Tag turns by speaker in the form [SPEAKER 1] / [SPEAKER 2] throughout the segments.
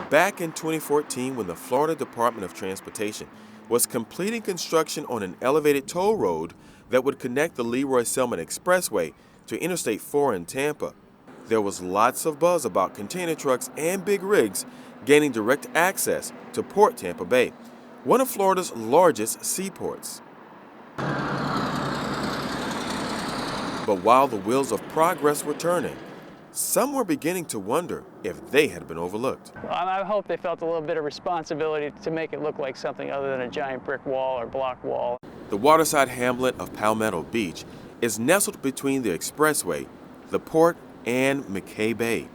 [SPEAKER 1] back in 2014 when the Florida Department of Transportation was completing construction on an elevated toll road that would connect the Leroy Selman Expressway to Interstate 4 in Tampa. There was lots of buzz about container trucks and big rigs gaining direct access to Port Tampa Bay, one of Florida's largest seaports. But while the wheels of progress were turning, some were beginning to wonder if they had been overlooked.
[SPEAKER 2] I hope they felt a little bit of responsibility to make it look like something other than a giant brick wall or block wall.
[SPEAKER 1] The waterside hamlet of Palmetto Beach is nestled between the expressway, the port, and McKay Bay.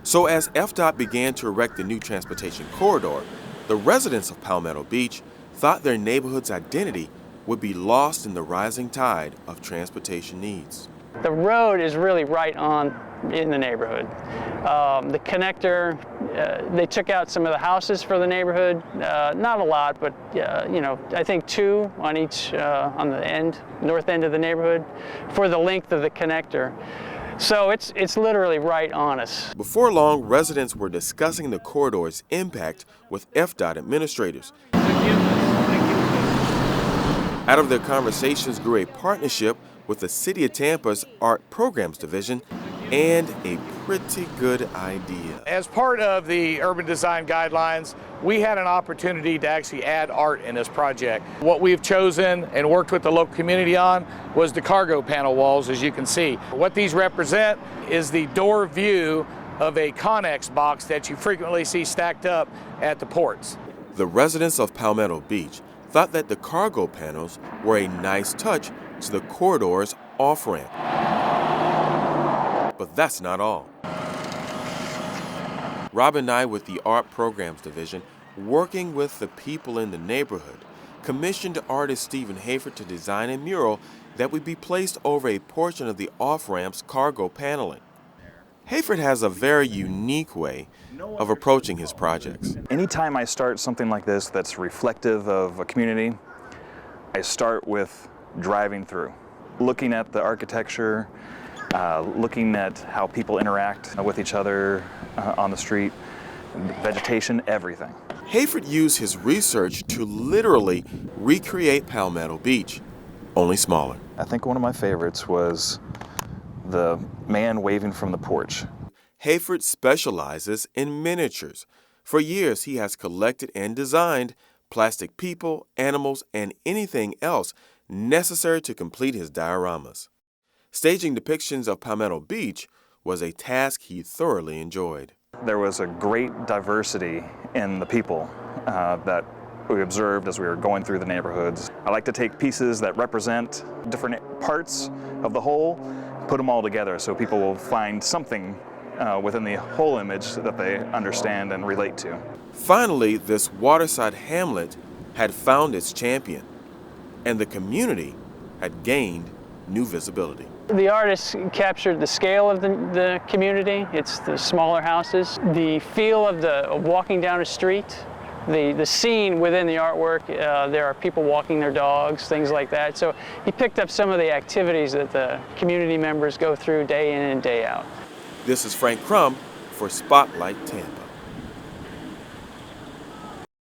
[SPEAKER 1] So as FDOT began to erect the new transportation corridor, the residents of Palmetto Beach thought their neighborhood's identity would be lost in the rising tide of transportation needs.
[SPEAKER 2] The road is really right on in the neighborhood. The connector, they took out some of the houses for the neighborhood, not a lot, but I think 2 on each, on the north end of the neighborhood for the length of the connector. So it's literally right on us.
[SPEAKER 1] Before long, residents were discussing the corridor's impact with FDOT administrators. Out of their conversations grew a partnership with the City of Tampa's Art Programs Division and a pretty good idea.
[SPEAKER 3] As part of the urban design guidelines, we had an opportunity to actually add art in this project. What we've chosen and worked with the local community on was the cargo panel walls, as you can see. What these represent is the door view of a Connex box that you frequently see stacked up at the ports.
[SPEAKER 1] The residents of Palmetto Beach thought that the cargo panels were a nice touch to the corridor's off-ramp. But that's not all. Rob and I with the Art Programs Division, working with the people in the neighborhood, commissioned artist Stephen Hayford to design a mural that would be placed over a portion of the off-ramp's cargo paneling. Hayford has a very unique way of approaching his projects.
[SPEAKER 4] Anytime I start something like this that's reflective of a community, I start with driving through, looking at the architecture, looking at how people interact with each other on the street, vegetation, everything.
[SPEAKER 1] Hayford used his research to literally recreate Palmetto Beach, only smaller.
[SPEAKER 4] I think one of my favorites was the man waving from the porch.
[SPEAKER 1] Hayford specializes in miniatures. For years, he has collected and designed plastic people, animals, and anything else necessary to complete his dioramas. Staging depictions of Palmetto Beach was a task he thoroughly enjoyed.
[SPEAKER 4] There was a great diversity in the people that we observed as we were going through the neighborhoods. I like to take pieces that represent different parts of the whole, put them all together so people will find something within the whole image that they understand and relate to.
[SPEAKER 1] Finally, this waterside hamlet had found its champion, and the community had gained new visibility.
[SPEAKER 2] The artist captured the scale of the community. It's the smaller houses, the feel of walking down a street, the scene within the artwork. There are people walking their dogs, things like that. So he picked up some of the activities that the community members go through day in and day out.
[SPEAKER 1] This is Frank Crum for Spotlight Tampa.